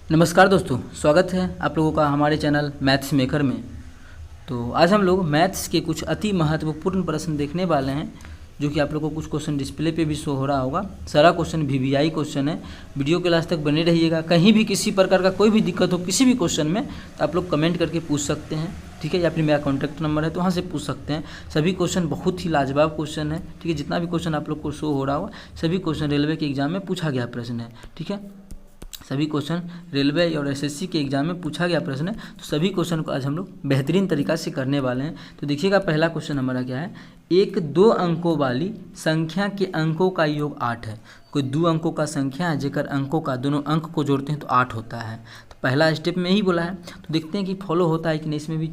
नमस्कार दोस्तों, स्वागत है आप लोगों का हमारे चैनल मैथ्स मेकर में। तो आज हम लोग मैथ्स के कुछ अति महत्वपूर्ण प्रश्न देखने वाले हैं, जो कि आप लोगों को कुछ क्वेश्चन डिस्प्ले पे भी शो हो रहा होगा। सारा क्वेश्चन वीवीआई क्वेश्चन है। वीडियो के लास्ट तक बने रहिएगा। कहीं भी किसी प्रकार का कोई भी दिक्कत हो किसी भी क्वेश्चन में तो आप लोग कमेंट करके पूछ सकते हैं, ठीक है। या फिर मेरा कॉन्टैक्ट नंबर है तो वहाँ से पूछ सकते हैं। सभी क्वेश्चन बहुत ही लाजवाब क्वेश्चन है, ठीक है। जितना भी क्वेश्चन आप लोग को शो हो रहा होगा सभी क्वेश्चन रेलवे के एग्जाम में पूछा गया प्रश्न है, ठीक है। सभी क्वेश्चन रेलवे और एसएससी के एग्जाम में पूछा गया प्रश्न है। तो सभी क्वेश्चन को आज हम लोग बेहतरीन तरीक़ा से करने वाले हैं। तो देखिएगा, पहला क्वेश्चन हमारा क्या है। एक 2 अंकों वाली संख्या के अंकों का योग 8 है। कोई 2 अंकों का संख्या है जेकर अंकों का दोनों अंक को जोड़ते हैं तो 8 होता है। तो पहला स्टेप में ही बोला है, तो देखते हैं कि फॉलो होता है कि नहीं। इसमें भी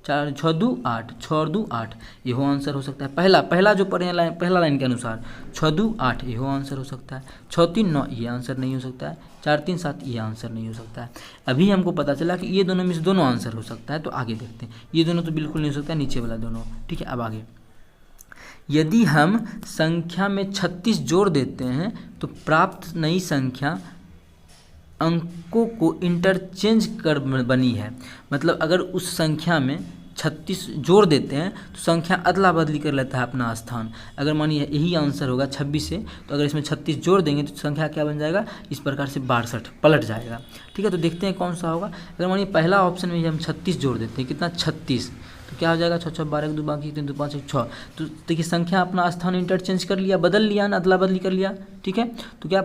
4 6 2 8, 6 और 2 8, ये हो आंसर हो सकता है। पहला जो पढ़े लाइन, पहला लाइन के अनुसार 6 2 8 ये हो आंसर हो सकता है। 6 3 9 ये आंसर नहीं हो सकता है। 4 3 7 ये आंसर नहीं हो सकता है। अभी हमको पता चला कि ये दोनों में से दोनों आंसर हो सकता है। तो आगे देखते हैं। ये दोनों तो बिल्कुल नहीं हो सकता है, नीचे वाला दोनों, ठीक है। अब आगे, यदि हम संख्या में 36 जोड़ देते हैं तो प्राप्त नई संख्या अंकों को इंटरचेंज कर बनी है। मतलब अगर उस संख्या में 36 जोड़ देते हैं तो संख्या अदला बदली कर लेता है अपना स्थान। अगर मानिए यही आंसर होगा 26 से, तो अगर इसमें 36 जोड़ देंगे तो संख्या क्या बन जाएगा, इस प्रकार से 62 पलट जाएगा, ठीक है। तो देखते हैं कौन सा होगा। अगर मानिए पहला ऑप्शन में हम 36 जोड़ देते हैं, कितना 36, तो क्या हो जाएगा 6 6 12 2 बाकी 3 2 5 1 6। तो देखिए संख्या अपना स्थान इंटरचेंज कर लिया, बदल लिया ना, अदला बदली कर लिया, ठीक है। तो क्या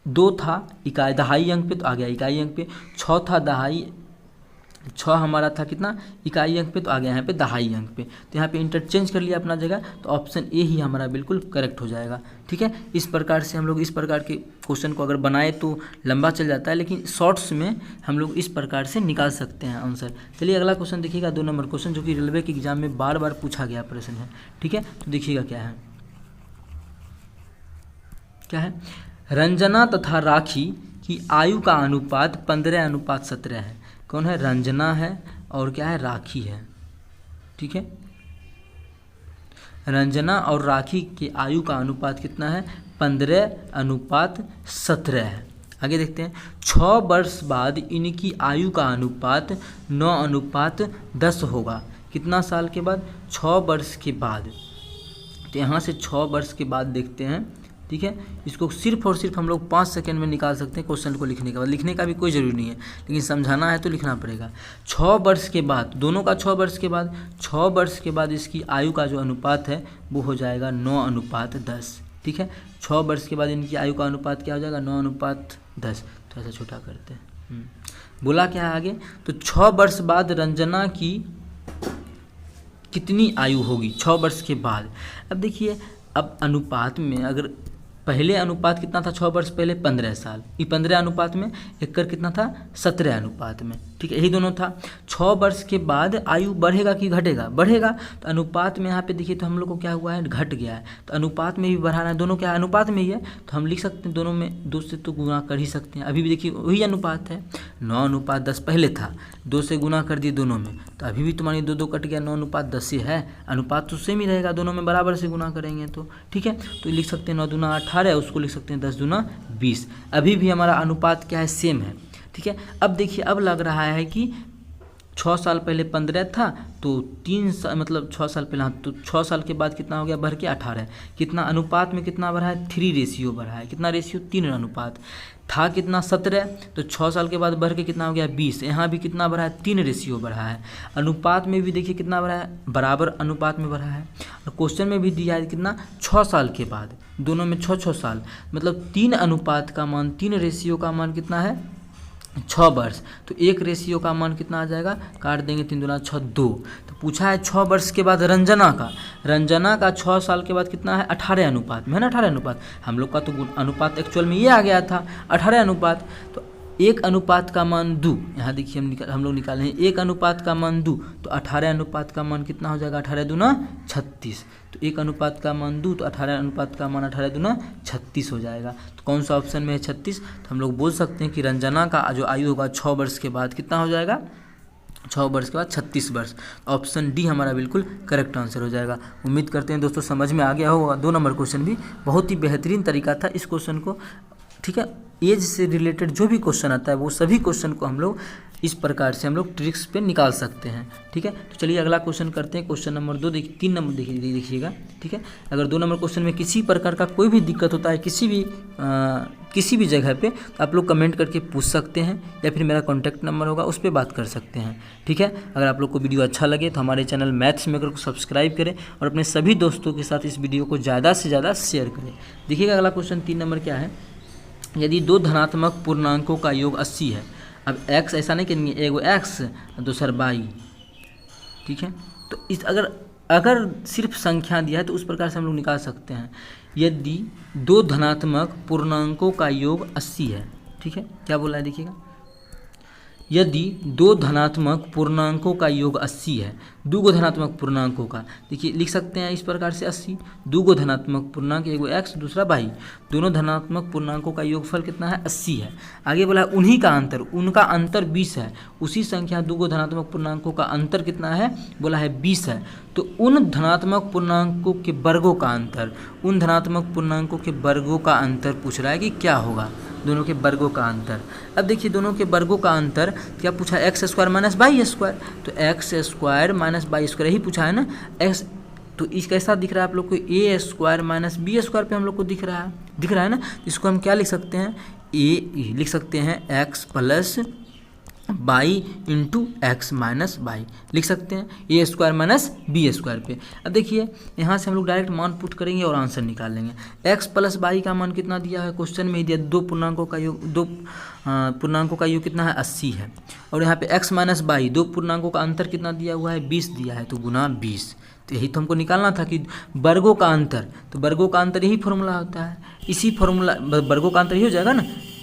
2 था इकाई दहाई अंक पे तो आ गया इकाई अंक पे। 6 था दहाई, 6 हमारा था कितना इकाई अंक पे तो आ गया यहाँ पे दहाई अंक पे। तो यहाँ पे इंटरचेंज कर लिया अपना जगह, तो ऑप्शन ए ही हमारा बिल्कुल करेक्ट हो जाएगा, ठीक है। इस प्रकार से हम लोग इस प्रकार के क्वेश्चन को अगर बनाए तो लंबा चल जाता है, लेकिन शॉर्ट्स में हम लोग इस प्रकार से निकाल सकते हैं आंसर। चलिए अगला क्वेश्चन देखिएगा, 2 नंबर क्वेश्चन, जो कि रेलवे के एग्जाम में बार बार पूछा गया प्रश्न है, ठीक है। तो देखिएगा क्या है, क्या है। रंजना तथा राखी की आयु का अनुपात 15:17 है। कौन है, रंजना है और क्या है, राखी है, ठीक है। रंजना और राखी की आयु का अनुपात कितना है, 15:17 है। आगे देखते हैं, 6 वर्ष बाद इनकी आयु का अनुपात 9:10 होगा। कितना साल के बाद, 6 वर्ष के बाद। तो यहाँ से 6 वर्ष के बाद देखते हैं, ठीक है। इसको सिर्फ और सिर्फ हम लोग 5 सेकंड में निकाल सकते हैं क्वेश्चन को लिखने के बाद। लिखने का भी कोई ज़रूरी नहीं है, लेकिन समझाना है तो लिखना पड़ेगा। 6 वर्ष के बाद, दोनों का 6 वर्ष के बाद, 6 वर्ष के बाद इसकी आयु का जो अनुपात है वो हो जाएगा 9:10, ठीक है। 6 वर्ष के बाद इनकी आयु का अनुपात क्या हो जाएगा, 9:10। थोड़ा सा छोटा करते हैं। बोला क्या है आगे, तो 6 वर्ष बाद रंजना की कितनी आयु होगी 6 वर्ष के बाद। अब देखिए, अब अनुपात में अगर पहले अनुपात कितना था 6 वर्ष पहले, 15 साल, ये 15 अनुपात में एक कितना था 17 अनुपात में, ठीक है। यही दोनों था। 6 वर्ष के बाद आयु बढ़ेगा कि घटेगा, बढ़ेगा। तो अनुपात में यहाँ पे देखिए तो हम लोग को क्या हुआ है, घट गया है। तो अनुपात में भी बढ़ाना है, दोनों क्या अनुपात में ही है, तो हम लिख सकते हैं दोनों में 2 से तो गुना कर ही सकते हैं। अभी भी देखिए वही अनुपात है, 9:10 पहले था, 2 से गुना कर दिए दोनों में, तो अभी भी तुम्हारी 2 2 कट गया, 9:10 से है। अनुपात तो सेम ही रहेगा, दोनों में बराबर से गुना करेंगे तो, ठीक है। तो लिख सकते हैं 9 दूना 18, उसको लिख सकते हैं 10 दूना 20। अभी भी हमारा अनुपात क्या है, सेम है, ठीक है। अब देखिए, अब लग रहा है कि 6 साल पहले 15 था, तो 3 साल मतलब 6 साल पहले, तो 6 साल के बाद कितना हो गया, बढ़ के 18। कितना अनुपात में कितना बढ़ा है, 3 रेशियो बढ़ा है। कितना रेशियो, 3 अनुपात था कितना 17, तो 6 साल के बाद बढ़ के कितना हो गया 20। यहाँ भी कितना बढ़ा है, 3 रेशियो बढ़ा है। अनुपात में भी देखिए कितना बढ़ा है, बराबर अनुपात में बढ़ा है। और क्वेश्चन में भी दिया है कितना, 6 साल के बाद, दोनों में 6 साल, मतलब 3 अनुपात का मान, 3 रेशियो का मान कितना है, 6 वर्ष। तो 1 रेशियो का मान कितना आ जाएगा, काट देंगे 3 दूना 6 2। तो पूछा है 6 वर्ष के बाद रंजना का 6 साल के बाद कितना है, 18 अनुपात में है ना, 18 अनुपात। हम लोग का तो अनुपात एक्चुअल में ये आ गया था 18 अनुपात। तो 1 अनुपात का मान 2, यहाँ देखिए हम लोग निकाले हैं 1 अनुपात का मान 2, तो 18 अनुपात का मान कितना हो जाएगा, 18 दूना 36। तो 1 अनुपात का मान 2, तो 18 अनुपात का मान 18 दूना 36 हो जाएगा। तो कौन सा ऑप्शन में है, 36। तो हम लोग बोल सकते हैं कि रंजना का जो आयु होगा 6 वर्ष के बाद कितना हो जाएगा, 6 वर्ष के बाद 36 वर्ष। ऑप्शन डी हमारा बिल्कुल करेक्ट आंसर हो जाएगा। उम्मीद करते हैं दोस्तों समझ में आ गया होगा। 2 नंबर क्वेश्चन भी बहुत ही बेहतरीन तरीका था इस क्वेश्चन को, ठीक है। एज से रिलेटेड जो भी क्वेश्चन आता है वो सभी क्वेश्चन को हम लोग इस प्रकार से हम लोग ट्रिक्स पे निकाल सकते हैं। ठीक है, तो चलिए अगला क्वेश्चन करते हैं। क्वेश्चन नंबर 2 देखिए, 3 नंबर देखिएगा। ठीक है, अगर 2 नंबर क्वेश्चन में किसी प्रकार का कोई भी दिक्कत होता है किसी भी जगह पे, तो आप लोग कमेंट करके पूछ सकते हैं, या फिर मेरा कॉन्टैक्ट नंबर होगा उस पर बात कर सकते हैं। ठीक है, अगर आप लोग को वीडियो अच्छा लगे तो हमारे चैनल मैथ्स मेकर को सब्सक्राइब करें और अपने सभी दोस्तों के साथ इस वीडियो को ज़्यादा से ज़्यादा शेयर करें। देखिएगा अगला क्वेश्चन 3 नंबर क्या है। यदि 2 धनात्मक पूर्णांकों का योग 80 है, अब x ऐसा नहीं कि एगो x दूसर y। ठीक है, तो इस अगर सिर्फ संख्या दिया है तो उस प्रकार से हम लोग निकाल सकते हैं। यदि 2 धनात्मक पूर्णांकों का योग 80 है। ठीक है, क्या बोला है देखिएगा, यदि 2 धनात्मक पूर्णांकों का योग 80 है, 2 धनात्मक पूर्णांकों का, देखिए लिख सकते हैं इस प्रकार से 80, 2 धनात्मक पूर्णांक, एगो x दूसरा y, दोनों धनात्मक पूर्णांकों का योगफल कितना है 80 है। आगे बोला उन्हीं का अंतर, उनका अंतर 20 है। उसी संख्या 2 धनात्मक पूर्णांकों का अंतर कितना है, बोला है 20 है। तो उन धनात्मक पूर्णांकों के वर्गों का अंतर, उन धनात्मक पूर्णांकों के वर्गों का अंतर पूछ रहा है कि क्या होगा, दोनों के वर्गों का अंतर। अब देखिए दोनों के वर्गों का अंतर क्या पूछा, x square minus Y square, तो x square minus Y square ही पूछा है ना। एक्स तो इस कैसा दिख रहा है आप लोग को, ए स्क्वायर माइनस बी स्क्वायर पे हम लोग को दिख रहा है ना। इसको हम क्या लिख सकते हैं, ए लिख सकते हैं x plus by into x minus by, लिख सकते हैं ए स्क्वायर माइनस बी स्क्वायर पे। अब देखिए यहाँ से हम लोग डायरेक्ट मान पुट करेंगे और आंसर निकाल लेंगे। एक्स प्लस बाई का मान कितना दिया है, क्वेश्चन में ही दिया, 2 पूर्णांकों का योग कितना है 80 है। और यहाँ पे एक्स माइनस बाई, 2 पूर्णांकों का अंतर कितना दिया हुआ है 20 दिया है, तो गुना 20। तो यही तो हमको निकालना था कि वर्गों का अंतर, तो वर्गों का अंतर यही फॉर्मूला होता है। इसी फॉर्मूला वर्गों का अंतर ही हो जाएगा ना,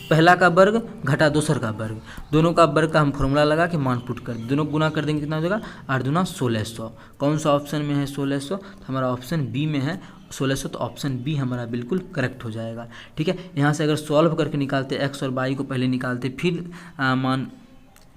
पहला का वर्ग घटा दूसर का वर्ग, दोनों का वर्ग का हम फॉर्मूला लगा के मान पुट कर, दोनों गुना कर देंगे, कितना हो जाएगा 8 दूना 1600। कौन सा ऑप्शन में है 1600, तो हमारा ऑप्शन बी में है 1600, तो ऑप्शन बी हमारा बिल्कुल करेक्ट हो जाएगा। ठीक है, यहाँ से अगर सॉल्व करके निकालते एक्स और वाई को पहले निकालते फिर मान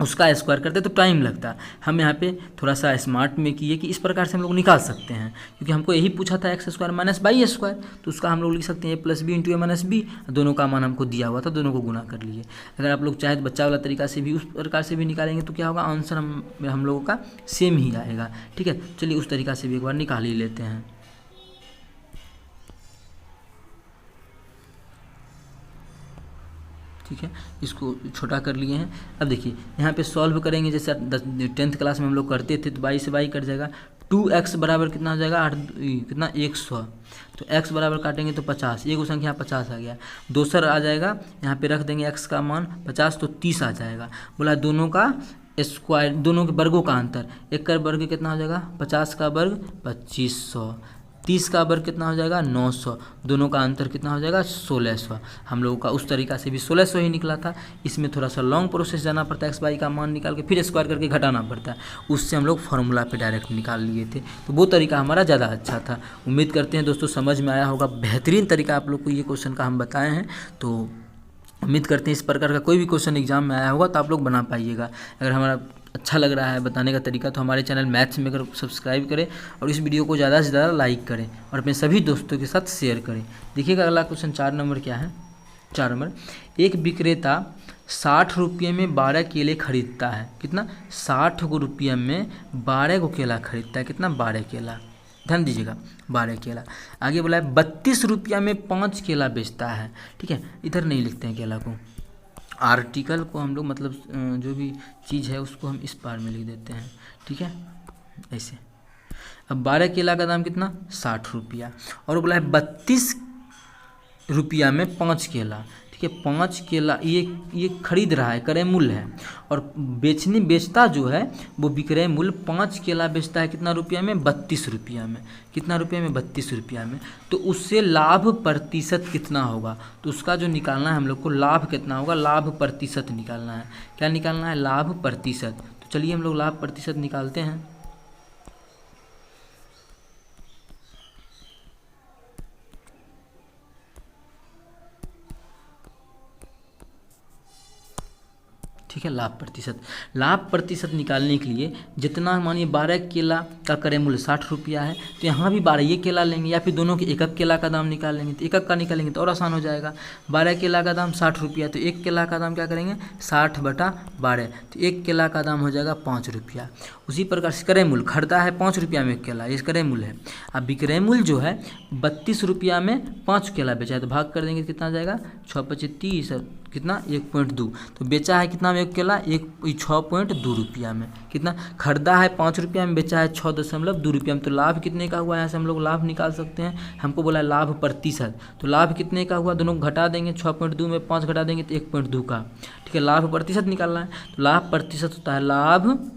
उसका स्क्वायर करते तो टाइम लगता। हम यहाँ पे थोड़ा सा स्मार्ट में किए कि इस प्रकार से हम लोग निकाल सकते हैं, क्योंकि हमको यही पूछा था X square minus Y square, तो उसका हम लोग लिख सकते हैं A plus B into A minus B, दोनों का मान हमको दिया हुआ था, दोनों को गुना कर लिए। अगर आप लोग चाहे तो बच्चा वाला तरीका से भी उस प्रकार से भी निकालेंगे तो क्या होगा, आंसर हम लोगों का सेम ही आएगा। ठीक है, चलिए उस तरीका से भी एक बार निकाल ही लेते हैं। ठीक है, इसको छोटा कर लिए हैं। अब देखिए यहाँ पे सॉल्व करेंगे, जैसे 10th क्लास में हम लोग करते थे, तो बाई से बाई कट जाएगा, 2x बराबर कितना हो जाएगा 8 कितना 100, तो x बराबर काटेंगे तो 50, एगो संख्या 50 आ गया, दोसर आ जाएगा, यहाँ पे रख देंगे x का मान 50 तो 30 आ जाएगा। बोला दोनों का स्क्वायर, दोनों के वर्गों का अंतर, एक का वर्ग कितना हो जाएगा 50 का वर्ग 2500, 30 का वर्ग कितना हो जाएगा 900, दोनों का अंतर कितना हो जाएगा 1600। हम लोगों का उस तरीका से भी 1600 ही निकला था। इसमें थोड़ा सा लॉन्ग प्रोसेस जाना पड़ता है, एक्स वाई का मान निकाल के फिर स्क्वायर करके घटाना पड़ता है, उससे हम लोग फार्मूला पे डायरेक्ट निकाल लिए थे, तो वो तरीका हमारा ज़्यादा अच्छा था। उम्मीद करते हैं दोस्तों समझ में आया होगा, बेहतरीन तरीका आप लोग को ये क्वेश्चन का हम बताए हैं, तो उम्मीद करते हैं इस प्रकार का कोई भी क्वेश्चन एग्जाम में आया होगा तो आप लोग बना पाइएगा। अगर हमारा अच्छा लग रहा है बताने का तरीका तो हमारे चैनल मैथ्स मेकर को सब्सक्राइब करें और इस वीडियो को ज़्यादा से ज़्यादा लाइक करें और अपने सभी दोस्तों के साथ शेयर करें। देखिएगा अगला क्वेश्चन 4 नंबर क्या है। 4 नंबर, एक विक्रेता 60 रुपये में 12 केले खरीदता है, कितना 60 रुपये में 12 को केला खरीदता है, कितना 12 केला, ध्यान दीजिएगा 12 केला। आगे बोला है 32 रुपया में 5 केला बेचता है। ठीक है, इधर नहीं लिखते हैं केला को, आर्टिकल को हम लोग मतलब जो भी चीज़ है उसको हम इस पार में लिख देते हैं। ठीक है, ऐसे। अब 12 केला का दाम कितना 60 रुपया, और बोला है 32 रुपया में 5 केला। ठीक है, 5 केला ये खरीद रहा है, क्रय मूल्य है, और बेचता जो है वो विक्रय मूल्य 5 केला बेचता है कितना रुपया में 32 रुपया में, कितना रुपये में 32 रुपया में। तो उससे लाभ प्रतिशत कितना होगा, तो उसका जो निकालना है हम लोग को लाभ कितना होगा, लाभ प्रतिशत निकालना है। क्या निकालना है, लाभ प्रतिशत। तो चलिए हम लोग लाभ प्रतिशत निकालते हैं। ठीक है। लाभ प्रतिशत निकालने के लिए जितना मानिए 12 केला का क्रय मूल्य 60 रुपया है, तो यहाँ भी 12 ये केला लेंगे या फिर दोनों के एक केला का दाम निकाल लेंगे, तो एक का निकालेंगे तो और आसान हो जाएगा। 12 केला का दाम 60 रुपया, तो एक केला का दाम क्या करेंगे 60/12, तो एक केला का दाम हो जाएगा 5 रुपया। उसी प्रकार से क्रय मूल्य खरीदा है 5 रुपया में एक केला, ये क्रय मूल्य है। अब विक्रय मूल्य जो है 32 रुपया में 5 केला बेचा है, तो भाग कर देंगे कितना जाएगा 6×5 = 30, कितना 1.2, तो बेचा है कितना में एक केला 6.2 रुपया में। कितना खरीदा है 5 रुपया में, बेचा है 6.2 रुपया में, तो लाभ कितने का हुआ, यहाँ से हम लोग लाभ निकाल सकते हैं। हमको बोला है लाभ प्रतिशत, तो लाभ कितने का हुआ, दोनों घटा देंगे, 6.2 में 5 घटा देंगे तो 1.2 का, ठीक है। लाभ प्रतिशत निकालना है, तो लाभ प्रतिशत होता है लाभ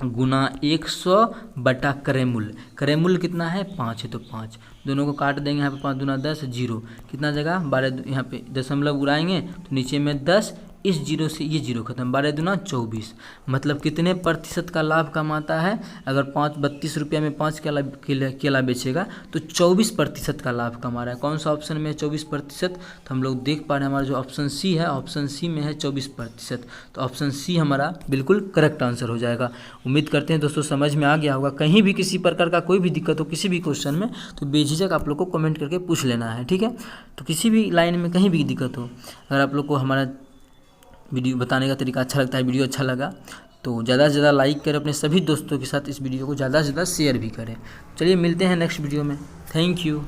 गुना 100 क्रय मूल्य। क्रय मूल्य कितना है 5 है, तो 5 दोनों को काट देंगे, यहाँ पे 5 दूना 10 0, कितना जगह 12, यहाँ पे दशमलव उड़ाएंगे तो नीचे में 10, इस 0 से ये 0 खत्म, 12 दूना 24, मतलब कितने प्रतिशत का लाभ कमाता है। अगर 32 रुपया में 5 केला बेचेगा तो 24% का लाभ कमा रहा है। कौन सा ऑप्शन में है 24%, तो हम लोग देख पा रहे हैं हमारा जो ऑप्शन सी है, ऑप्शन सी में है 24%, तो ऑप्शन सी हमारा बिल्कुल करेक्ट आंसर हो जाएगा। उम्मीद करते हैं दोस्तों समझ में आ गया होगा। कहीं भी किसी प्रकार का कोई भी दिक्कत हो किसी भी क्वेश्चन में, तो बेझिझक आप लोग को कमेंट करके पूछ लेना है, ठीक है। तो किसी भी लाइन में कहीं भी दिक्कत हो, अगर आप लोग को हमारा वीडियो बताने का तरीका अच्छा लगता है, वीडियो अच्छा लगा तो ज़्यादा से ज़्यादा लाइक करें, अपने सभी दोस्तों के साथ इस वीडियो को ज़्यादा से ज़्यादा शेयर भी करें। चलिए मिलते हैं नेक्स्ट वीडियो में, थैंक यू।